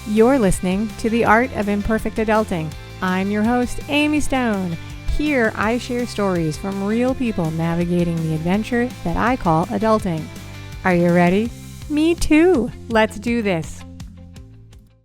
You're listening to The Art of Imperfect Adulting. I'm your host, Amy Stone. Here, I share stories from real people navigating the adventure that I call adulting. Are you ready? Me too. Let's do this.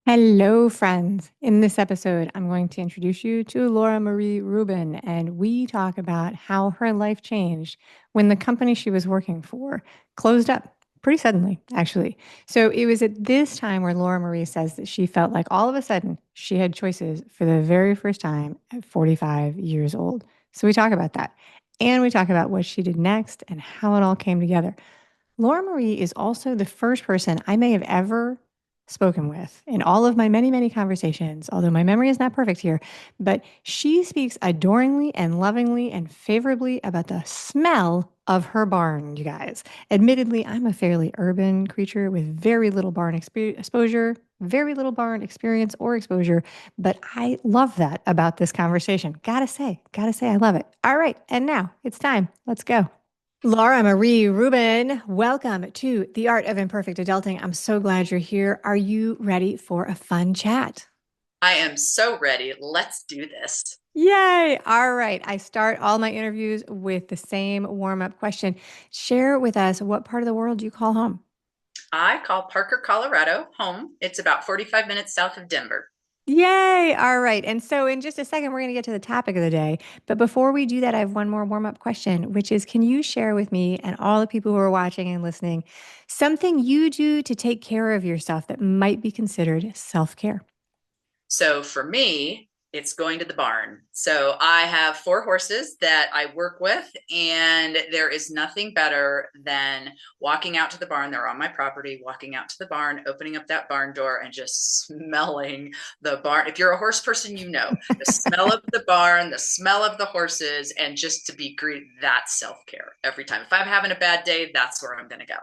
Hello, friends. In this episode, I'm going to introduce you to Laura Marie Rubin, and we talk about how her life changed when the company she was working for closed up pretty suddenly, actually. So it was at this time where Laura Marie says that she felt like all of a sudden she had choices for the very first time at 45 years old. So we talk about that. And we talk about what she did next and how it all came together. Laura Marie is also the first person I may have ever spoken with in all of my many, many conversations, although my memory is not perfect here, but she speaks adoringly and lovingly and favorably about the smell of her barn, you guys. Admittedly, I'm a fairly urban creature with very little barn exposure, very little barn experience or exposure, but I love that about this conversation. Gotta say, I love it. All right, and now it's time. Let's go. Laura Marie Rubin, welcome to The Art of Imperfect Adulting. I'm so glad you're here. Are you ready for a fun chat? I am so ready. Let's do this. Yay! All right. I start all my interviews with the same warm up question. Share with us what part of the world you call home. I call Parker, Colorado home. It's about 45 minutes south of Denver. Yay! All right. And so, in just a second, we're going to get to the topic of the day. But before we do that, I have one more warm up question, which is can you share with me and all the people who are watching and listening something you do to take care of yourself that might be considered self care? So for me, it's going to the barn. So I have 4 horses that I work with, and there is nothing better than walking out to the barn. They're on my property, walking out to the barn, opening up that barn door, and just smelling the barn. If you're a horse person, you know the smell of the barn, the smell of the horses, and just to be greeted, that's self-care every time. If I'm having a bad day, that's where I'm going to go.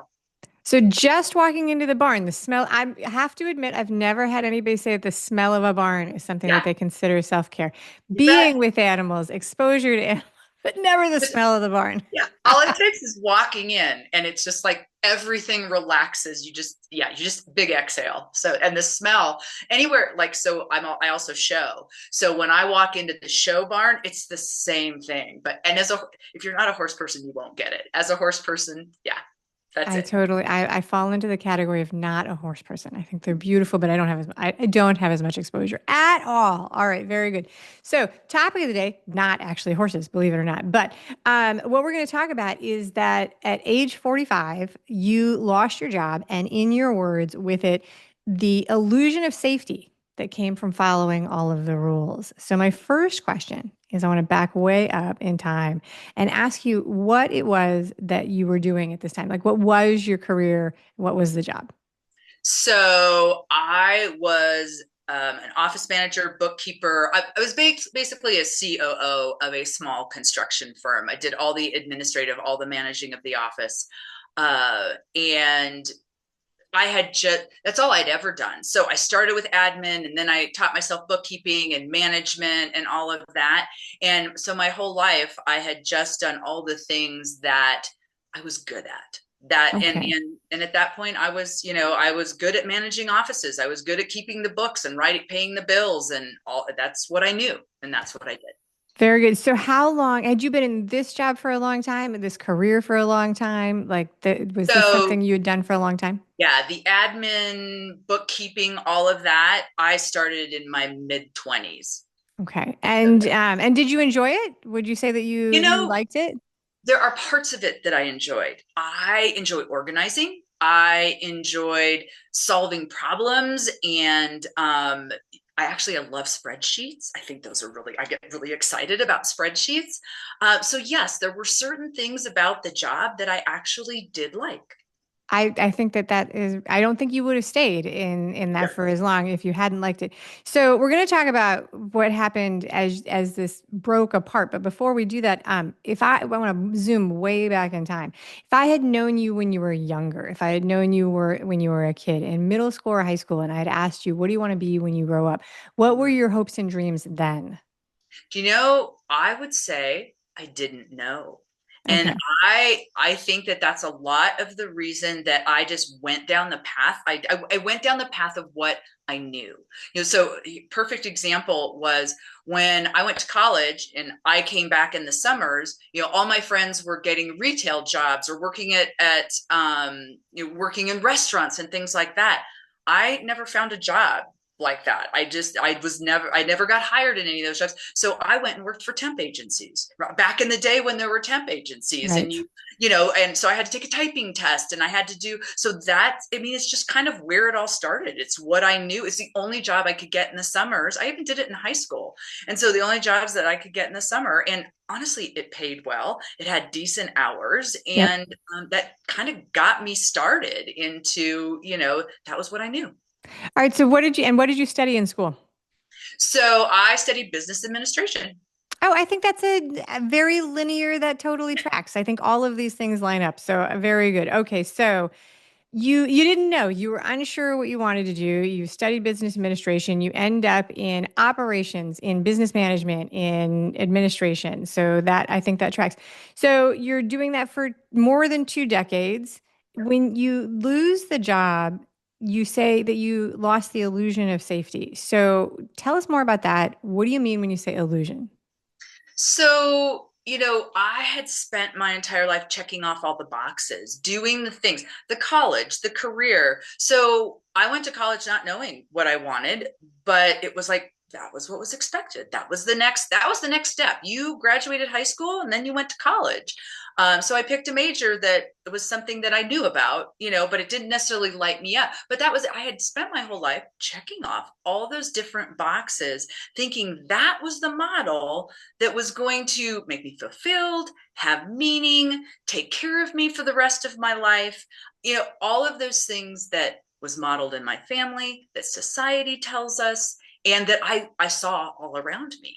So just walking into the barn, the smell, I have to admit, I've never had anybody say that the smell of a barn is something that Yeah, they consider self-care. you bet. Being with animals, exposure to animals, but never the smell of the barn. Yeah, all it takes is walking in, and it's just like everything relaxes. You just big exhale. So, and the smell anywhere, like, so I also show. So when I walk into the show barn, it's the same thing. But, and if you're not a horse person, you won't get it. As a horse person, yeah, that's it. I fall into the category of not a horse person. I think they're beautiful, but I don't have as much exposure at all. All right, very good. So, topic of the day, not actually horses, believe it or not. But what we're going to talk about is that at age 45, you lost your job, and in your words, with it, the illusion of safety that came from following all of the rules. So, my first question is I want to back way up in time and ask you what it was that you were doing at this time. Like, what was your career? What was the job? So I was an office manager, bookkeeper. I was basically a COO of a small construction firm. I did all the administrative, all the managing of the office. And I had just, that's all I'd ever done. So I started with admin, and then I taught myself bookkeeping and management and all of that. And so my whole life, I had just done all the things that I was good at. That Okay. and at that point, I was good at managing offices. I was good at keeping the books and writing, paying the bills, and all. That's what I knew, and that's what I did. Very good. So, how long had you been in this job for a long time, this career for a long time? Was this So something you had done for a long time? yeah, the admin, bookkeeping, all of that, I started in my mid 20s. Okay. And did you enjoy it? Would you say that You you know, liked it? there are parts of it that I enjoyed. I enjoyed organizing. I enjoyed solving problems, and I love spreadsheets. I think those are really, I get really excited about spreadsheets. So yes, there were certain things about the job that I actually did like. I think that is, I don't think you would have stayed in that Sure. for as long if you hadn't liked it. So we're going to talk about what happened as this broke apart. But before we do that, if I want to zoom way back in time, if I had known you when you were younger, if I had known you were when you were a kid in middle school or high school, and I had asked you, what do you want to be when you grow up? What were your hopes and dreams then? Do you know, I would say I didn't know. And Okay. I think that that's a lot of the reason that I just went down the path. I went down the path of what I knew. So perfect example was when I went to college and I came back in the summers. All my friends were getting retail jobs or working working in restaurants and things like that. I never found a job like that. I never got hired in any of those jobs. So I went and worked for temp agencies back in the day when there were temp agencies, and Right. and so I had to take a typing test and I had to do, so that, I mean, it's just kind of where it all started. It's what I knew. It's the only job I could get in the summers. I even did it in high school. And so the only jobs that I could get in the summer, and honestly, it paid well. It had decent hours, Yep. and that kind of got me started into, that was what I knew. All right. So what did you study in school? So I studied business administration. Oh, I think that's a very linear that totally tracks. I think all of these things line up. So very good. Okay. So you didn't know. You were unsure what you wanted to do. You studied business administration. You end up in operations, in business management, in administration. So that I think that tracks. So you're doing that for more than 2 decades. When you lose the job, you say that you lost the illusion of safety. So tell us more about that. What do you mean when you say illusion? So, I had spent my entire life checking off all the boxes, doing the things, the college, the career. So I went to college not knowing what I wanted, but it was like, that was what was expected. That was the next step. You graduated high school and then you went to college. So I picked a major that was something that I knew about, but it didn't necessarily light me up. But I had spent my whole life checking off all those different boxes, thinking that was the model that was going to make me fulfilled, have meaning, take care of me for the rest of my life. All of those things that was modeled in my family, that society tells us, and that I saw all around me.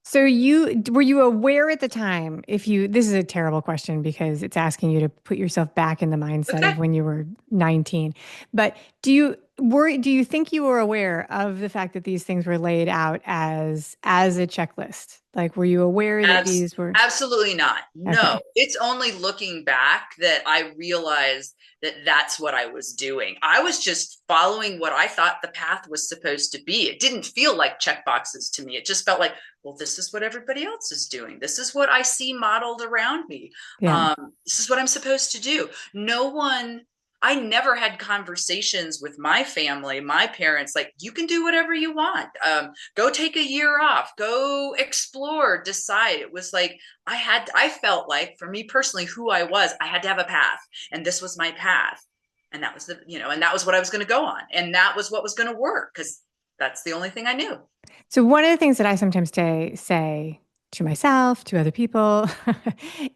So you were you aware at the time if you this is a terrible question because it's asking you to put yourself back in the mindset Okay. of when you were 19. But do you think you were aware of the fact that these things were laid out as a checklist? Like were you aware that these were Absolutely not. No, okay. it's only looking back that I realized that that's what I was doing. I was just following what I thought the path was supposed to be. It didn't feel like check boxes to me. It just felt like, well, this is what everybody else is doing. This is what I see modeled around me. Yeah. This is what I'm supposed to do. No one I never had conversations with my family, my parents, like, you can do whatever you want. Go take a year off, go explore, decide. It was like, I felt like for me personally, who I was, I had to have a path, and this was my path. And that was and that was what I was going to go on. And that was what was going to work because that's the only thing I knew. So one of the things that I sometimes say to myself, to other people,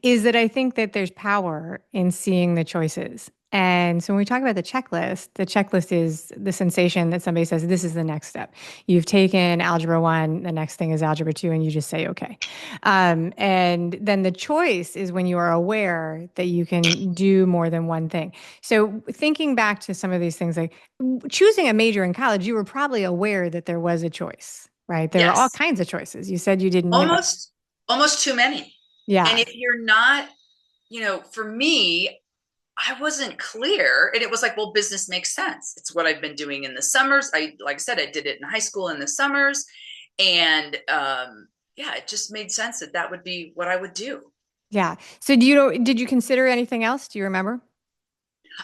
is that I think that there's power in seeing the choices. And so when we talk about the checklist is the sensation that somebody says, this is the next step. You've taken algebra one, the next thing is algebra two, and you just say, okay. And then the choice is when you are aware that you can do more than one thing. So thinking back to some of these things, like choosing a major in college, you were probably aware that there was a choice, right? There are all Yes. kinds of choices. You said you didn't know. Almost too many. And Yeah. if you're not, for me, I wasn't clear. And it was like, well, business makes sense. It's what I've been doing in the summers. Like I said, I did it in high school in the summers. And yeah, it just made sense that that would be what I would do. Yeah. So do you know, did you consider anything else? Do you remember?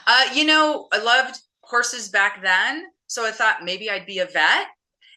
I loved horses back then. So I thought maybe I'd be a vet.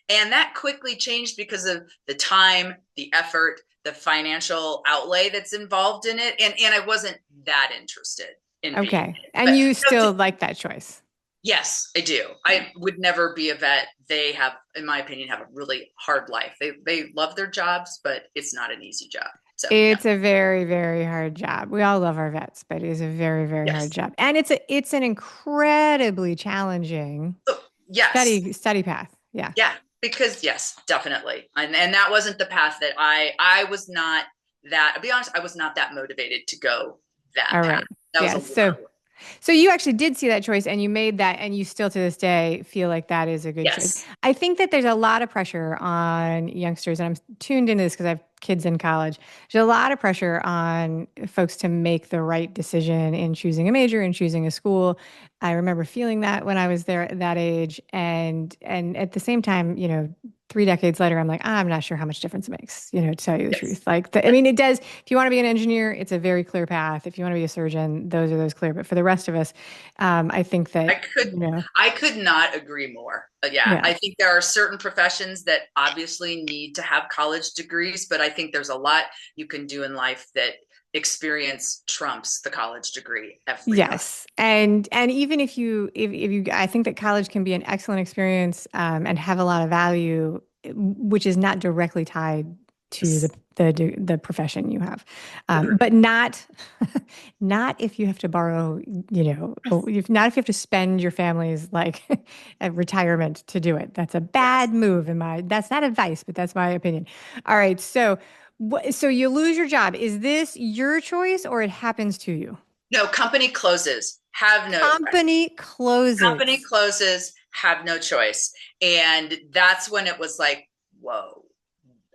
And that quickly changed because of the time, the effort, the financial outlay that's involved in it. And I wasn't that interested in being Okay. it. And But you still like that choice. yes, I do. Yeah. I would never be a vet. They have, in my opinion, have a really hard life. They love their jobs, but it's not an easy job. So no. It's a very, very hard job. We all love our vets, but it is a very, very hard Yes. job. And it's an incredibly challenging Oh, yes. study path. Yeah. Yeah. Because yes, definitely. And that wasn't the path that I was not that, I'll be honest, I was not that motivated to go that All path. right. That was a Yeah. lot of work. So you actually did see that choice and you made that, and you still to this day feel like that is a good choice. Yes. I think that there's a lot of pressure on youngsters, and I'm tuned into this because I've kids in college, there's a lot of pressure on folks to make the right decision in choosing a major and choosing a school. I remember feeling that when I was there at that age, and at the same time, 3 decades later, I'm like, I'm not sure how much difference it makes, to tell you the Yes. truth. Like, I mean, it does. If you want to be an engineer, it's a very clear path. If you want to be a surgeon, those clear. But for the rest of us, I think I that, could I could not agree more. Yeah, yeah. I think there are certain professions that obviously need to have college degrees, but I think there's a lot you can do in life that experience trumps the college degree every time. Yes. And even if you I think that college can be an excellent experience and have a lot of value, which is not directly tied to Yes. the profession you have. Agreed. But not not if you have to borrow, not if you have to spend your family's like a retirement to do it. That's a bad Yes. move that's not advice, but that's my opinion. All right. So so you lose your job. Is this your choice or it happens to you? No, company closes. Have no Company company closes. closes, have no choice. And that's when it was like, whoa,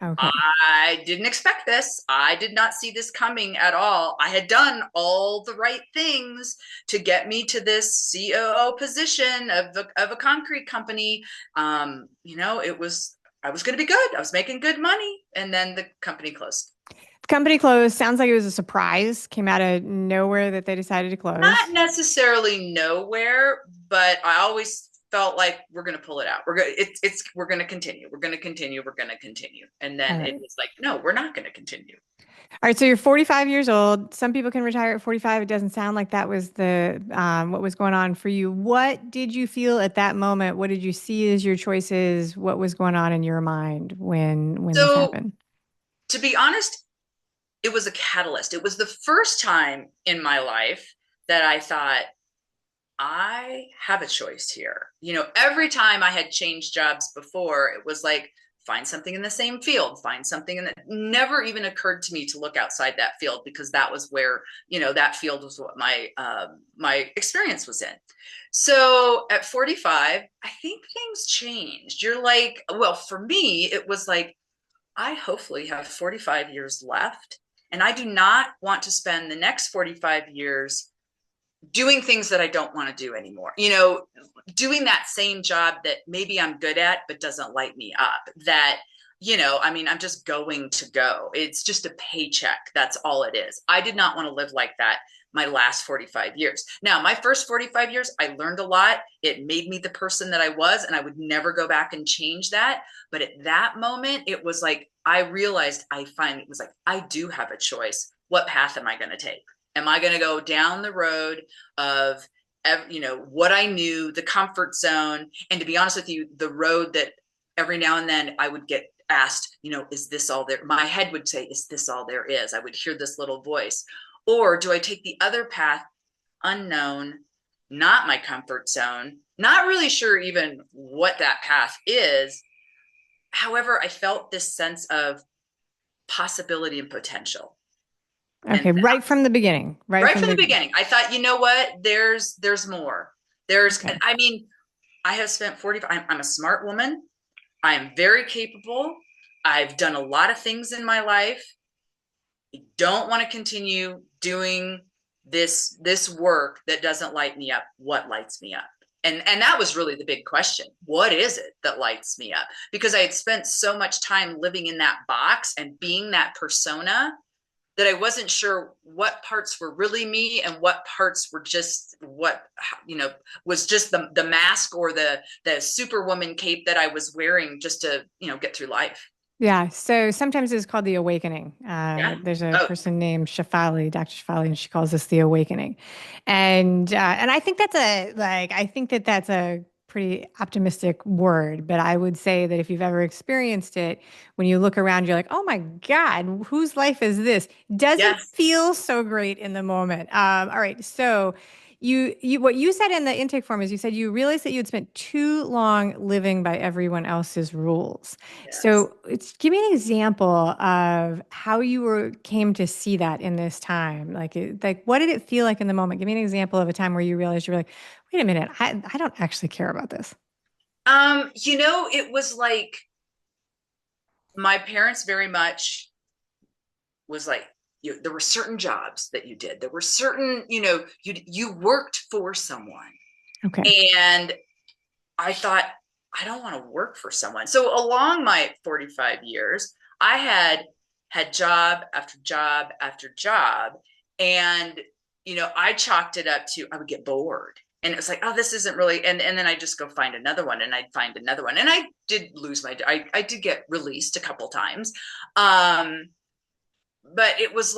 Okay. I didn't expect this. I did not see this coming at all. I had done all the right things to get me to this COO position of a concrete company. It was, I was going to be good. I was making good money. And then the company closed. Company closed. Sounds like it was a surprise. Came out of nowhere that they decided to Not close. necessarily nowhere, but I always felt like we're going to pull it out. We're going to continue. We're going to continue. We're going to continue. And All then it right. was like, no, we're not going to continue. All right. So you're 45 years old. Some people can retire at 45. It doesn't sound like that was the what was going on for you. What did you feel at that moment? What did you see as your choices? What was going on in your mind when this So happened? to be honest, it was a catalyst. It was the first time in my life that I thought, I have a choice here. Every time I had changed jobs before, it was like, find something in the same field, find something in that. Never even occurred to me to look outside that field because that was where, that field was what my experience was in. So at 45, I think things changed. You're like, well, for me, it was like, I hopefully have 45 years left. And I do not want to spend the next 45 years doing things that I don't want to do anymore. Doing that same job that maybe I'm good at, but doesn't light me up. I'm just going to go. It's just a paycheck. That's all it is. I did not want to live like that my last 45 years. Now, my first 45 years, I learned a lot. It made me the person that I was, and I would never go back and change that. But at that moment, it was like, I realized it was like, I do have a choice. What path am I going to take? Am I going to go down the road of, what I knew, the comfort zone? And to be honest with you, the road that every now and then I would get asked, is this all there? My head would say, is this all there is? I would hear this little voice. Or do I take the other path, unknown, not my comfort zone, not really sure even what that path is. However, I felt this sense of possibility and potential. And Okay, right from the beginning. Right right from from the the beginning, I thought, you know what? There's more. There's, okay. I mean, I have spent 40, I'm a smart woman. I am very capable. I've done a lot of things in my life. I don't want to continue doing this work that doesn't light me up. What lights me up? And that was really the big question. What is it that lights me up? Because I had spent so much time living in that box and being that persona that I wasn't sure what parts were really me and what parts were just what was just the mask or the superwoman cape that I was wearing just to get through life. Yeah, so sometimes it's called the awakening. Yeah. There's a Oh, person named Shafali, Dr. Shafali, and she calls this the awakening. And I think I think that that's a pretty optimistic word, but I would say that if you've ever experienced it, when you look around, you're like, oh my God, whose life is this? Doesn't yes. feel so great in the moment. All right, so what you said in the intake form is you said you realized that you had spent too long living by everyone else's rules. Yes. So give me an example of how you came to see that in this time. Like what did it feel like in the moment? Give me an example of a time where you realized you were like, wait a minute, I don't actually care about this. It was like my parents very much. was like, there were certain jobs that you did. There were certain, you worked for someone. Okay. And I thought, I don't want to work for someone. So along my 45 years, I had job after job after job. And, I chalked it up to, I would get bored. And it was like, oh, this isn't really, and then I just go find another one, and I'd find another one. And I did lose I did get released a couple times. But it was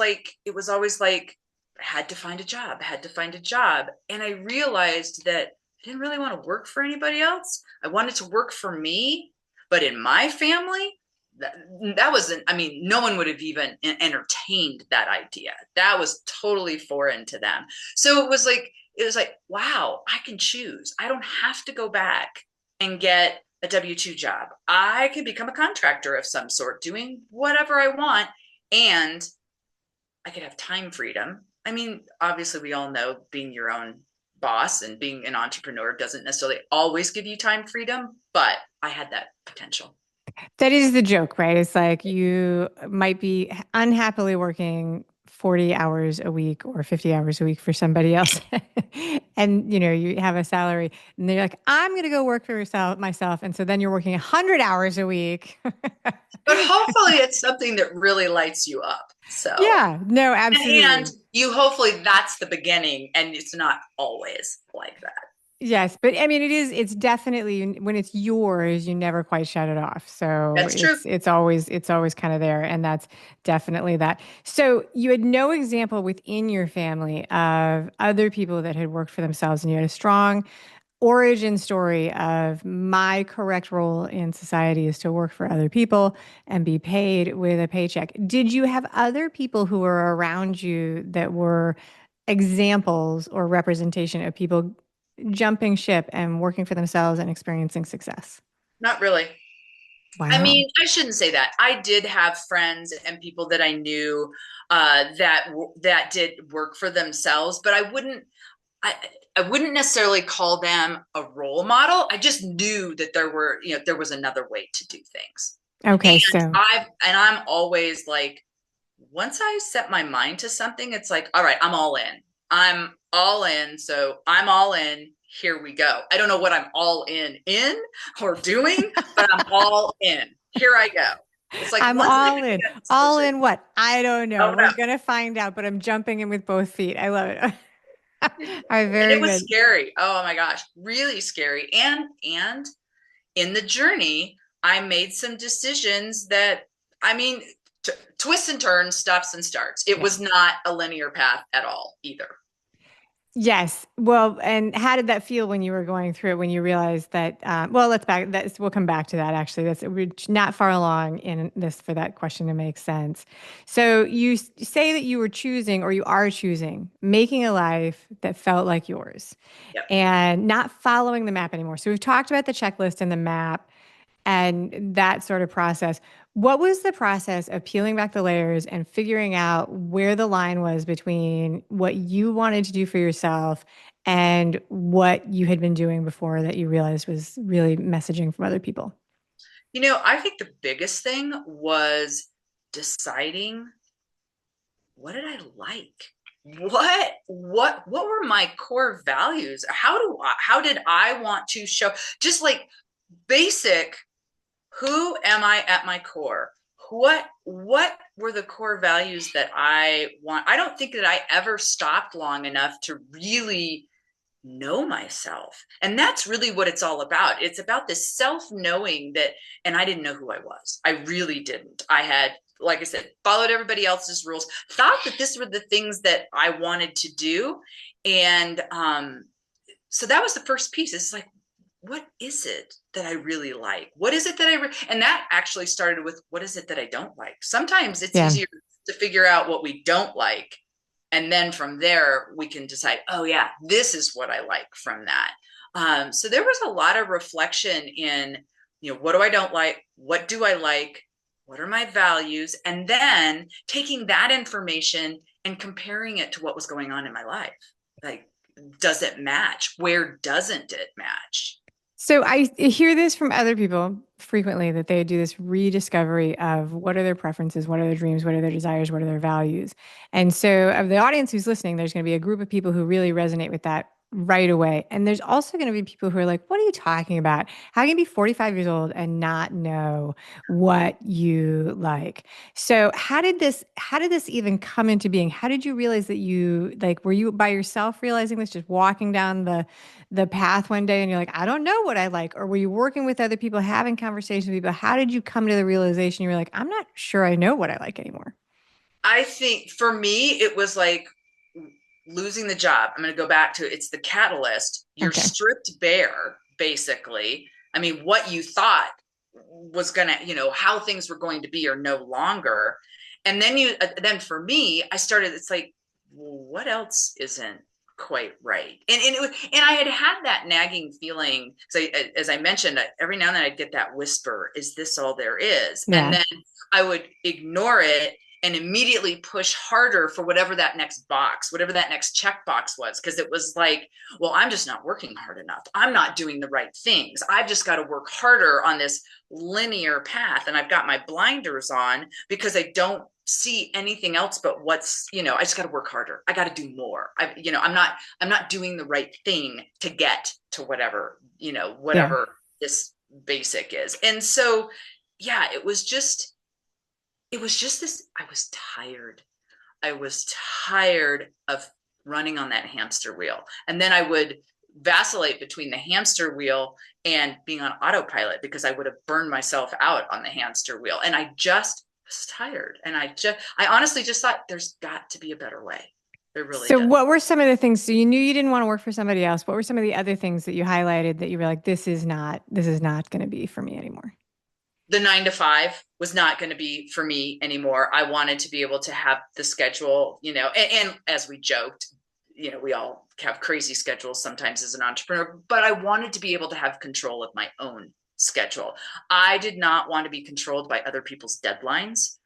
always like, I had to find a job, I had to find a job. And I realized that I didn't really want to work for anybody else. I wanted to work for me. But in my family, that wasn't, no one would have even entertained that idea. That was totally foreign to them. So it was like, wow, I can choose. I don't have to go back and get a W-2 job. I can become a contractor of some sort, doing whatever I want. And I could have time freedom. Obviously, we all know being your own boss and being an entrepreneur doesn't necessarily always give you time freedom, but I had that potential. That is the joke, right? It's like you might be unhappily working 40 hours a week or 50 hours a week for somebody else. And you have a salary and they're like, I'm going to go work for myself. And so then you're working 100 hours a week. But hopefully it's something that really lights you up. So yeah, no, absolutely. And you hopefully that's the beginning, and it's not always like that. Yes, but it's definitely when it's yours, you never quite shut it off. So That's true. it's always kind of there, and that's definitely that. So you had no example within your family of other people that had worked for themselves, and you had a strong origin story of my correct role in society is to work for other people and be paid with a paycheck. Did you have other people who were around you that were examples or representation of people jumping ship and working for themselves and experiencing success? Not really. Wow. I shouldn't say that. I did have friends and people that I knew that did work for themselves, but I wouldn't necessarily call them a role model. I just knew that there was another way to do things. Okay, And so I'm always like, once I set my mind to something, it's like, all right, I'm all in. I'm all in. So I'm all in. Here we go. I don't know what I'm all in or doing, but I'm all in. Here I go. It's like I'm once all in. All in what? I don't oh know. no. We're gonna find out, but I'm jumping in with both feet. I love it. All right, And very it was good. scary. Oh my gosh, really scary. And in the journey, I made some decisions that, twists and turns, stops and starts. It Yeah. was not a linear path at all either. Yes. Well, and how did that feel when you were going through it, when you realized that, well, we'll come back to that actually. We're not far along in this for that question to make sense. So you say that you were choosing, or you are choosing, making a life that felt like yours Yep. and not following the map anymore. So we've talked about the checklist and the map and that sort of process. What was the process of peeling back the layers and figuring out where the line was between what you wanted to do for yourself and what you had been doing before that you realized was really messaging from other people? I think the biggest thing was deciding, what did I like? What were my core values? How did I want to show, just like basic, who am I at my core? What were the core values that I want? I don't think that I ever stopped long enough to really know myself. And that's really what it's all about. It's about this self-knowing that, and I didn't know who I was. I really didn't. I had, like I said, followed everybody else's rules, thought that this were the things that I wanted to do. And so that was the first piece. It's like, what is it that I really like? What is it that and that actually started with, what is it that I don't like? Sometimes it's Yeah. easier to figure out what we don't like. And then from there, we can decide, oh yeah, this is what I like from that. So there was a lot of reflection in, what do I don't like? What do I like? What are my values? And then taking that information and comparing it to what was going on in my life. Like, does it match? Where doesn't it match? So I hear this from other people frequently that they do this rediscovery of what are their preferences, what are their dreams, what are their desires, what are their values. And so of the audience who's listening, there's going to be a group of people who really resonate with that right away. And there's also going to be people who are like, what are you talking about? How can you be 45 years old and not know what you like? So how did this even come into being? How did you realize that you like were you by yourself realizing this, just walking down the path one day and you're like, I don't know what I like? Or were you working with other people, having conversations with people? How did you come to the realization you were like, I'm not sure I know what I like anymore? I think for me, it was like losing the job. I'm going to go back to it's the catalyst. You're Okay. stripped bare, basically. I mean, what you thought was going to, how things were going to be are no longer. And then for me, I started, it's like, well, what else isn't quite right? And I had that nagging feeling. So as I mentioned, every now and then I'd get that whisper, is this all there is? And Yeah. then I would ignore it and immediately push harder for whatever that next box, whatever that next checkbox was. Cause it was like, well, I'm just not working hard enough. I'm not doing the right things. I've just got to work harder on this linear path. And I've got my blinders on because I don't see anything else but what's, I just got to work harder. I got to do more. I'm not doing the right thing to get to whatever, Yeah. whatever this basic is. And so, yeah, it was just this. I was tired. I was tired of running on that hamster wheel. And then I would vacillate between the hamster wheel and being on autopilot because I would have burned myself out on the hamster wheel. And I just was tired. And I honestly just thought there's got to be a better way. There really So does. what were some of the things, so you knew you didn't want to work for somebody else. What were some of the other things that you highlighted that you were like, this is not going to be for me anymore? The 9 to 5 was not going to be for me anymore. I wanted to be able to have the schedule, and as we joked, we all have crazy schedules sometimes as an entrepreneur, but I wanted to be able to have control of my own schedule. I did not want to be controlled by other people's deadlines.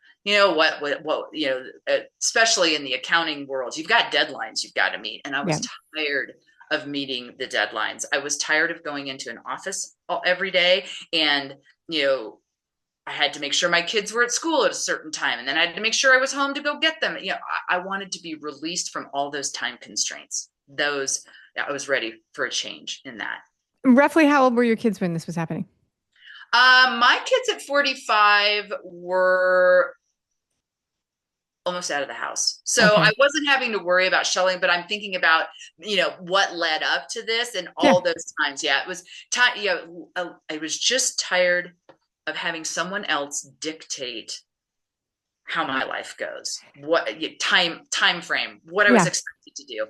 Especially in the accounting world, you've got deadlines you've got to meet. And I Yeah. was tired of meeting the deadlines. I was tired of going into an office every day and, you know, I had to make sure my kids were at school at a certain time, and then I had to make sure I was home to go get them. I wanted to be released from all those time constraints. I was ready for a change in that. Roughly how old were your kids when this was happening? My kids at 45 were almost out of the house. So I Okay. wasn't having to worry about shelling, but I'm thinking about, what led up to this and Yeah. all those times. Yeah, it was time. I was just tired of having someone else dictate how my life goes, what time frame, what I was Yeah. expected to do.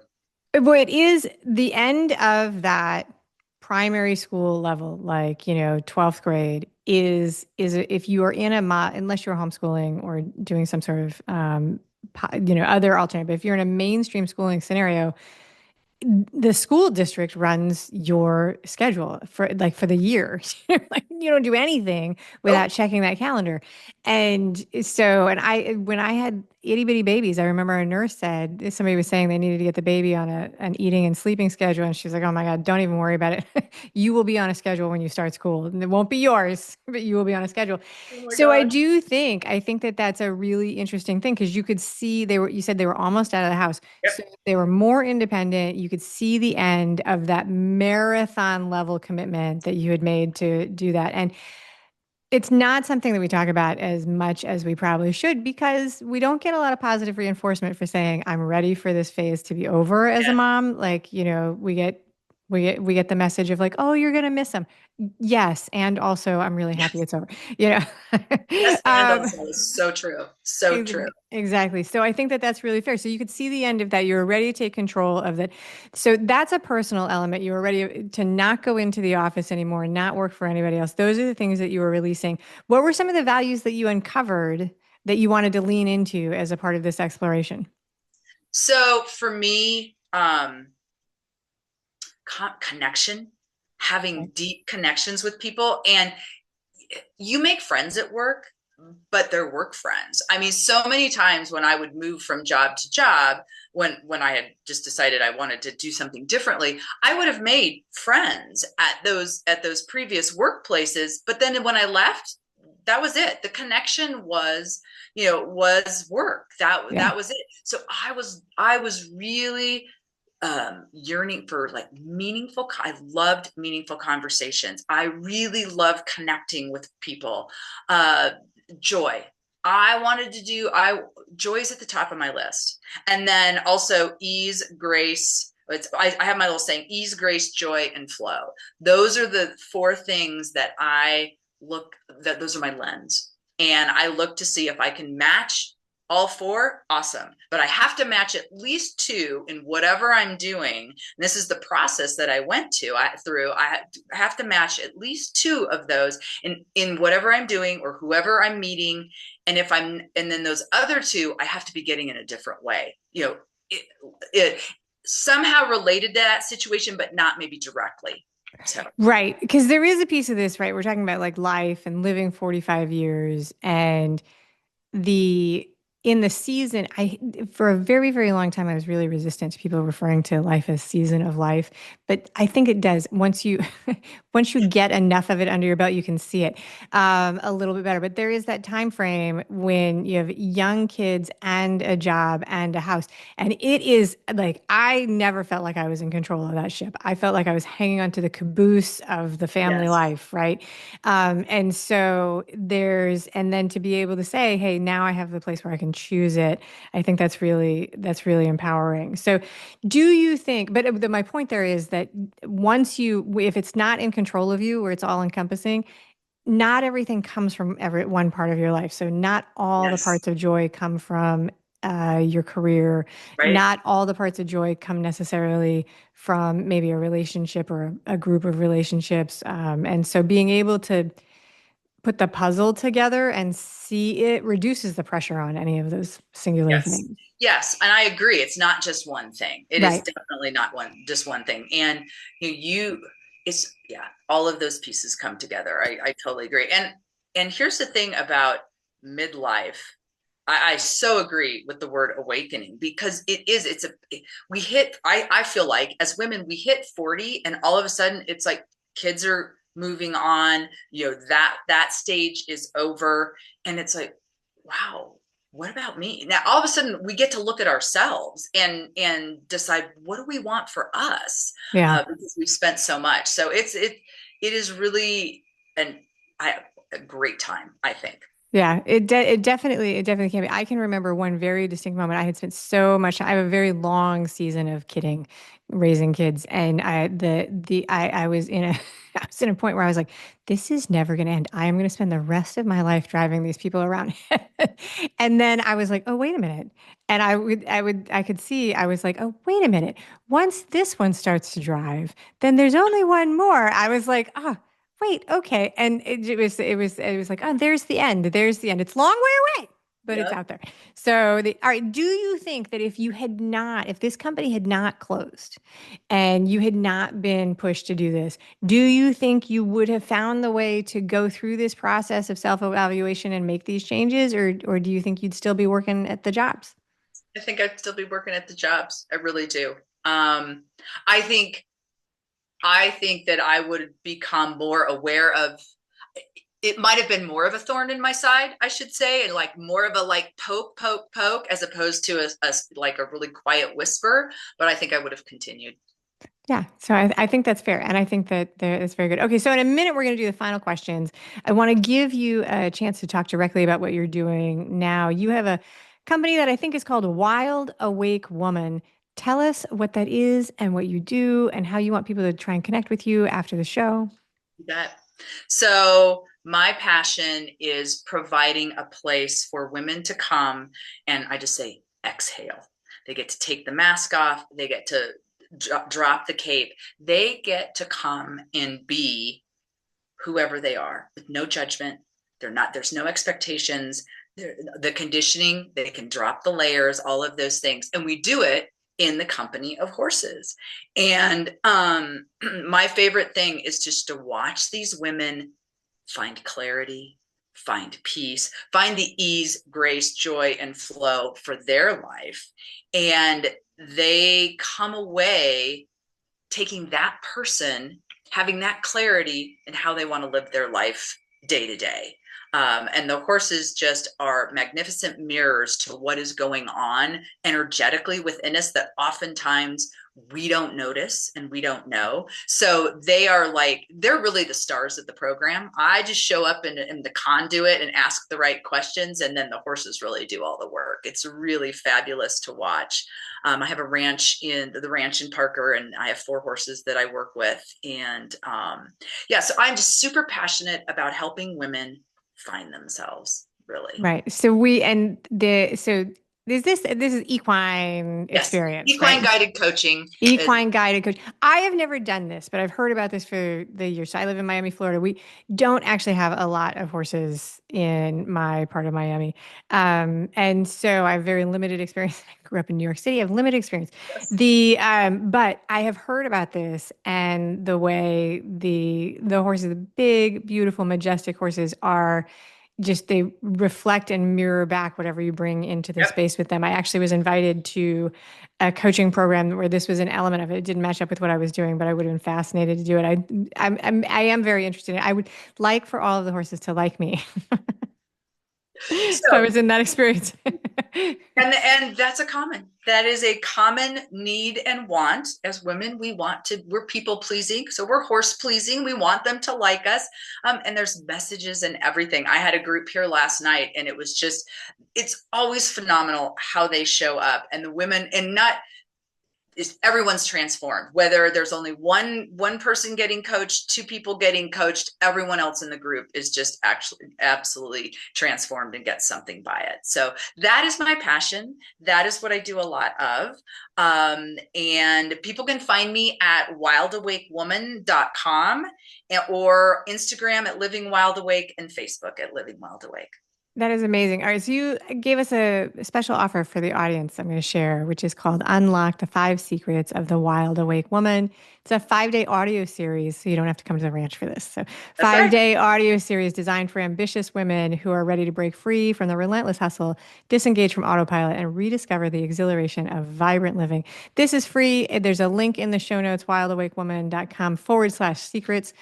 Well, it is the end of that primary school level, like, 12th grade if you are in unless you're homeschooling or doing some sort of, other alternative, but if you're in a mainstream schooling scenario, the school district runs your schedule for the year. Like you don't do anything without Nope. checking that calendar. And so, and when I had itty bitty babies, I remember a nurse said, somebody was saying they needed to get the baby on an eating and sleeping schedule. And she was like, oh my God, don't even worry about it. You will be on a schedule when you start school, and it won't be yours, but you will be on a schedule. Oh my So gosh. I think that that's a really interesting thing because you could see you said they were almost out of the house. Yep. So they were more independent. You could see the end of that marathon level commitment that you had made to do that. And it's not something that we talk about as much as we probably should because we don't get a lot of positive reinforcement for saying, I'm ready for this phase to be over as a Yes. mom. Like, we get the message of like, oh, you're gonna miss them. Yes. And also I'm really happy Yes. it's over. You know? Yes. And also is so true. So true. Exactly. So I think that that's really fair. So you could see the end of that. You were ready to take control of that. So that's a personal element. You were ready to not go into the office anymore, not work for anybody else. Those are the things that you were releasing. What were some of the values that you uncovered that you wanted to lean into as a part of this exploration? So for me, connection, having Okay. deep connections with people, and you make friends at work, but they're work friends. I mean, so many times when I would move from job to job, when I had just decided I wanted to do something differently, I would have made friends at those previous workplaces. But then when I left, that was it. The connection was, was work. Yeah. That was it. So I was really yearning for like I loved meaningful conversations. I really loved connecting with people. Joy. I wanted to do I Joy is at the top of my list. And then also ease, grace. I have my little saying: ease, grace, joy, and flow. Those are the four things that those are my lens. And I look to see if I can match all four. Awesome. But I have to match at least two in whatever I'm doing. And this is the process that I went through. I have to match at least two of those in whatever I'm doing or whoever I'm meeting. And then those other two, I have to be getting in a different way. It somehow related to that situation, but not maybe directly. So Right. Because there is a piece of this, right? We're talking about like life and living 45 years and the in the season, I for a very, very long time I was really resistant to people referring to life as season of life. But I think it does once you once you get enough of it under your belt, you can see it a little bit better. But there is that time frame when you have young kids and a job and a house. And it is like I never felt like I was in control of that ship. I felt like I was hanging onto the caboose of the family yes, life, right? And so and then to be able to say, hey, now I have the place where I can choose it. I think that's really empowering. So do you think, but my point there is that if it's not in control of you, where it's all encompassing, not everything comes from one part of your life. So not all the yes, parts of joy come from your career. right. Not all the parts of joy come necessarily from maybe a relationship or a group of relationships. And so being able to put the puzzle together and see it reduces the pressure on any of those singular Yes. things. Yes. And I agree. It's not just one thing. It is Right. definitely not just one thing. And it's, yeah, all of those pieces come together. I totally agree. And here's the thing about midlife. I so agree with the word awakening because I feel like as women, we hit 40 and all of a sudden it's like kids are moving on, that stage is over. And it's like, wow, what about me? Now all of a sudden we get to look at ourselves and decide what do we want for us, Yeah. because we've spent so much. So it is really an I, a great time, I think. Yeah, it definitely can be. I can remember one very distinct moment. I had spent so much. I have a very long season of kidding, raising kids, and I was in a I was in a point where I was like, this is never going to end. I am going to spend the rest of my life driving these people around. And then I was like, oh, wait a minute. And I could see, I was like, oh, wait a minute. Once this one starts to drive, then there's only one more. I was like, oh, wait, okay. And it was like, oh, there's the end. There's the end. It's a long way away, but it's Yep. out there. So all right, do you think that if this company had not closed and you had not been pushed to do this, do you think you would have found the way to go through this process of self-evaluation and make these changes, or do you think you'd still be working at the jobs? I think I'd still be working at the jobs. I really do. Um, I think that I would become more aware of it. Might have been more of a thorn in my side, I should say, and like more of a like poke, as opposed to like a really quiet whisper. But I think I would have continued. Yeah, so I think that's fair. And I think that's very good. Okay, so in a minute, we're going to do the final questions. I want to give you a chance to talk directly about what you're doing now. You have a company that I think is called Wild Awake Woman. Tell us what that is and what you do and how you want people to try and connect with you after the show. That. So my passion is providing a place for women to come and I just say exhale. They get to take the mask off. They get to drop the cape. They get to come and be whoever they are with no judgment. There's no expectations. The conditioning, they can drop the layers, all of those things. And we do it in the company of horses. And my favorite thing is just to watch these women find clarity, find peace, find the ease, grace, joy, and flow for their life. And they come away taking that person, having that clarity in how they want to live their life day to day. And the horses just are magnificent mirrors to what is going on energetically within us that oftentimes we don't notice and we don't know. So they're really the stars of the program. I just show up in the conduit and ask the right questions, and then the horses really do all the work. It's really fabulous to watch. I have a ranch in Parker, and I have 4 horses that I work with. And so I'm just super passionate about helping women find themselves, really. Right. So this is equine Yes, experience, equine right? guided coaching is Equine guided coach. I have never done this, but I've heard about this for the years. So I live in Miami, Florida. We don't actually have a lot of horses in my part of Miami. And so I have very limited experience. I grew up in New York City. I have limited experience. yes. But I have heard about this and the way the horses, the big, beautiful, majestic horses are just they reflect and mirror back whatever you bring into the Yep. space with them. I actually was invited to a coaching program where this was an element of it. It didn't match up with what I was doing, but I would have been fascinated to do it. I am very interested in it. I would like for all of the horses to like me if I So was in that experience. and that is a common need and want. As women, we're people pleasing, so we're horse pleasing. We want them to like us. And there's messages and everything. I had a group here last night, and it's always phenomenal how they show up, and the women, and not is everyone's transformed. Whether there's only one person getting coached, 2 people getting coached, everyone else in the group is just actually absolutely transformed and gets something by it. So that is my passion. That is what I do a lot of. And people can find me at wildawakewoman.com or Instagram at Living Wild Awake and Facebook at Living Wild Awake. That is amazing. All right, so you gave us a special offer for the audience I'm going to share, which is called Unlock the 5 Secrets of the Wild Awake Woman. It's a 5-day audio series, so you don't have to come to the ranch for this. So, That's right. 5-day audio series designed for ambitious women who are ready to break free from the relentless hustle, disengage from autopilot, and rediscover the exhilaration of vibrant living. This is free. There's a link in the show notes, wildawakewoman.com/secrets.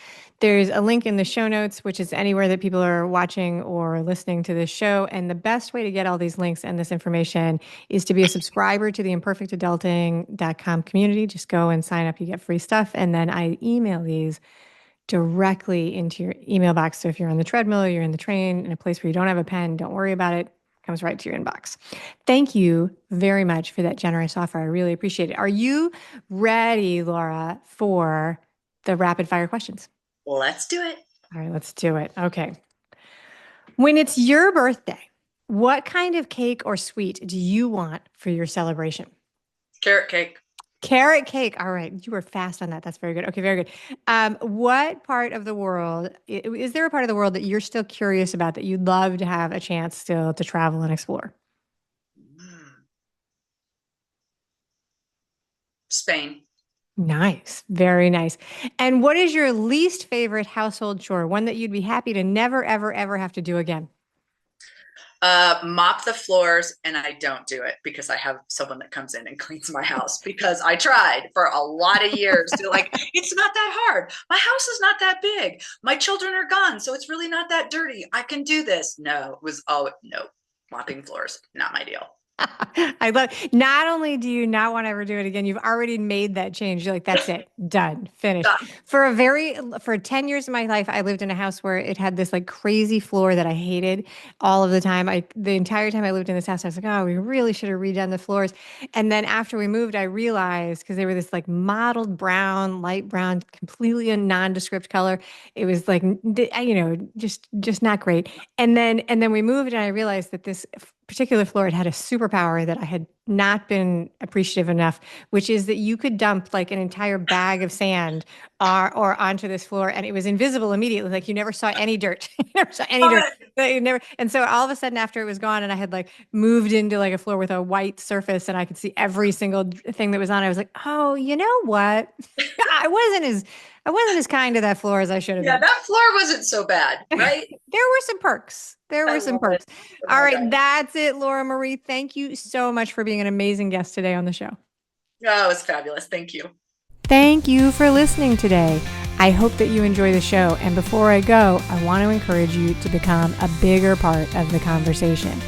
There's a link in the show notes, which is anywhere that people are watching or listening to this show. And the best way to get all these links and this information is to be a subscriber to the imperfectadulting.com community. Just go and sign up. You get free stuff. And then I email these directly into your email box. So if you're on the treadmill, you're in the train, in a place where you don't have a pen, don't worry about it. It comes right to your inbox. Thank you very much for that generous offer. I really appreciate it. Are you ready, Laura, for the rapid fire questions? Let's do it. All right, let's do it. Okay. When it's your birthday, what kind of cake or sweet do you want for your celebration? Carrot cake. Carrot cake. All right. You were fast on that. That's very good. Okay, very good. What part of the world, is there a part of the world that you're still curious about that you'd love to have a chance still to travel and explore? Spain. Nice. Very nice. And what is your least favorite household chore? One that you'd be happy to never, ever, ever have to do again? Mop the floors, and I don't do it because I have someone that comes in and cleans my house because I tried for a lot of years to it's not that hard. My house is not that big. My children are gone, so it's really not that dirty. I can do this. No, no, mopping floors, not my deal. I love, not only do you not want to ever do it again, you've already made that change. You're like, that's it, done, finished. Done. For 10 years of my life, I lived in a house where it had this like crazy floor that I hated all of the time. The entire time I lived in this house, I was like, oh, we really should have redone the floors. And then after we moved, I realized because they were this like mottled brown, light brown, completely a nondescript color. It was like, just not great. And then we moved and I realized that this particular floor, it had a superpower that I had not been appreciative enough, which is that you could dump like an entire bag of sand or onto this floor and it was invisible immediately. Like you never saw any dirt. You never saw any dirt. You never, and so all of a sudden after it was gone and I had like moved into like a floor with a white surface and I could see every single thing that was on, I was like, oh, you know what? I wasn't as kind to that floor as I should have Yeah, been. that floor wasn't so bad, right? There were some perks. All right. That's it, Laura Marie. Thank you so much for being an amazing guest today on the show. Oh, it was fabulous. Thank you. Thank you for listening today. I hope that you enjoy the show. And before I go, I want to encourage you to become a bigger part of the conversation.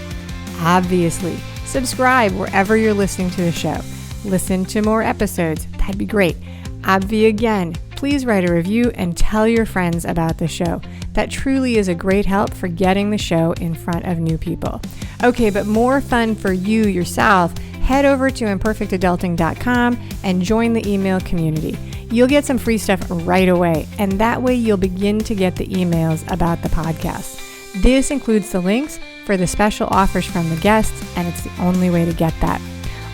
Obviously, subscribe wherever you're listening to the show. Listen to more episodes. That'd be great. Again, please write a review and tell your friends about the show. That truly is a great help for getting the show in front of new people. Okay, but more fun for you yourself, head over to imperfectadulting.com and join the email community. You'll get some free stuff right away, and that way you'll begin to get the emails about the podcast. This includes the links for the special offers from the guests, and it's the only way to get that.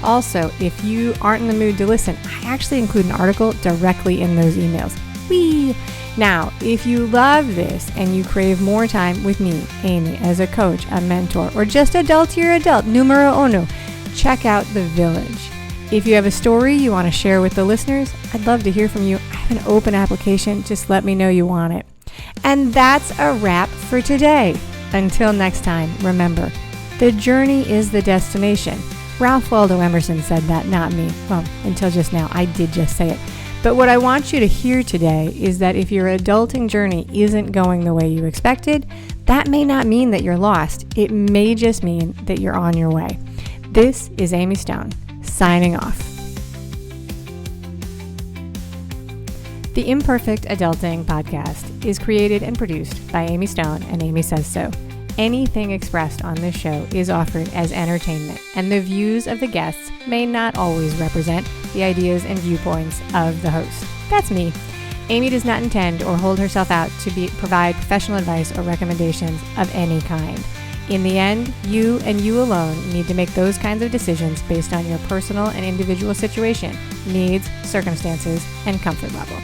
Also, if you aren't in the mood to listen, I actually include an article directly in those emails. Whee! Now, if you love this and you crave more time with me, Amy, as a coach, a mentor, or just adultier adult, numero uno, check out The Village. If you have a story you want to share with the listeners, I'd love to hear from you. I have an open application. Just let me know you want it. And that's a wrap for today. Until next time, remember, the journey is the destination. Ralph Waldo Emerson said that, not me. Well, until just now, I did just say it. But what I want you to hear today is that if your adulting journey isn't going the way you expected, that may not mean that you're lost. It may just mean that you're on your way. This is Amy Stone, signing off. The Imperfect Adulting podcast is created and produced by Amy Stone and Amy Says So. Anything expressed on this show is offered as entertainment, and the views of the guests may not always represent the ideas and viewpoints of the host. That's me. Amy does not intend or hold herself out to provide professional advice or recommendations of any kind. In the end, you and you alone need to make those kinds of decisions based on your personal and individual situation, needs, circumstances, and comfort level.